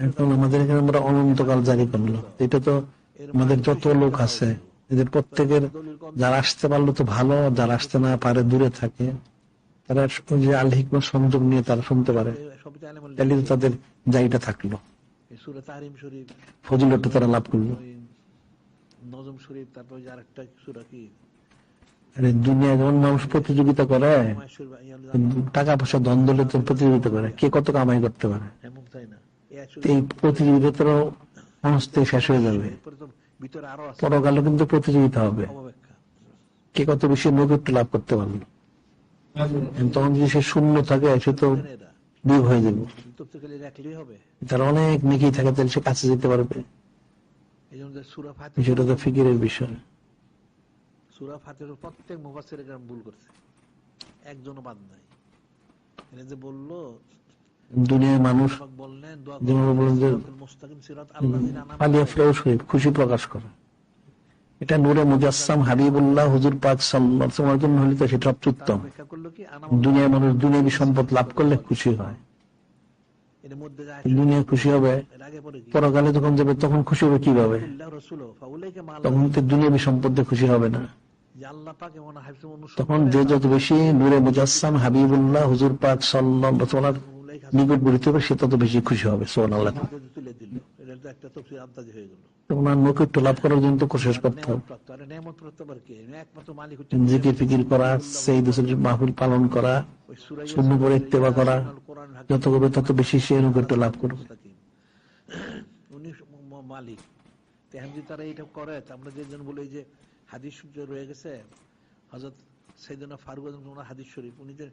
এখন আমাদের এখানে আমরা অনন্তকাল জারি করলো, এটা তো আমাদের যত লোক আছে এদের প্রত্যেকের, যারা আসতে পারলো তো ভালো, যারা আসতে না পারে দূরে থাকে, তারা ওই যে আল হিকমত সংযোগ নিয়ে তারা শুনতে পারে, তাহলে তো তাদের জায়গাটা থাকলো, ফজিলতটা তারা লাভ করলো। নজম শরীফ, তারপর আরেকটা সূরা কি, দুনিয়া যেমন মানুষ প্রতিযোগিতা করে, টাকা পয়সা দ্বন্দ্ব প্রতিযোগিতা করে কে কত কামাই করতে পারে, এই প্রতিযোগিতার অনস্তে শেষ হয়ে যাবে। পরকালে কিন্তু প্রতিযোগিতা হবে, কে কত বেশি নৈকট্য লাভ করতে পারলো। তখন যদি সে শূন্য থাকে সে তো বিয়োগ হয়ে যাবে, তার অনেক নেকি থাকে, তাহলে সে কাছে যেতে পারবে। সেটা তো ফিকিরের বিষয়। সূরা ফাতিহার প্রত্যেক মুফাসসির একরাম ভুল করছে, একজনও বাদ নাই। এটা যে বললো দুনিয়ায় মানুষ খুশি প্রকাশ করে, এটা নূরে মুজাসসাম হাবিবুল্লাহ হুজুর পাক সাল্লাল্লাহু আলাইহি ওয়াসাল্লাম হলে তো সেটা অত্যুত্তম। দুনিয়ায় মানুষ দুনিয়াবী সম্পদ লাভ করলে খুশি হয়, দুনিয়া খুশি হবে, পরকালে যখন যাবে তখন খুশি হবে কিভাবে? তখন তো দুনিয়াবী সম্পদে খুশি হবে না। তখন যে যত বেশি নূরে মুজাসসাম হাবিবুল্লাহ হুজুর পাক সাল্লাল্লাহু আলাইহি ওয়াসাল্লাম নিকট বলিতে হবে, সে তত বেশি খুশি হবে। সুবহানাল্লাহ। তখন আর নৈকট্য লাভ করার জন্য তো কোশিশ করতে হবে, জিকির ফিকির করা, সেই রাসূলের মাহফিল পালন করা, সুন্নাহ পরে ইত্তেবা করা, যত করবে তত বেশি সে নৈকট্য লাভ করবে। উনি মালিক, এখন যদি তারা এটা করে, আমরা যে জন বলি যে হাদিস রয়ে গেছে, হযরত সাইয়েদনা ফারুক হাদিস শরীফ, উনি যে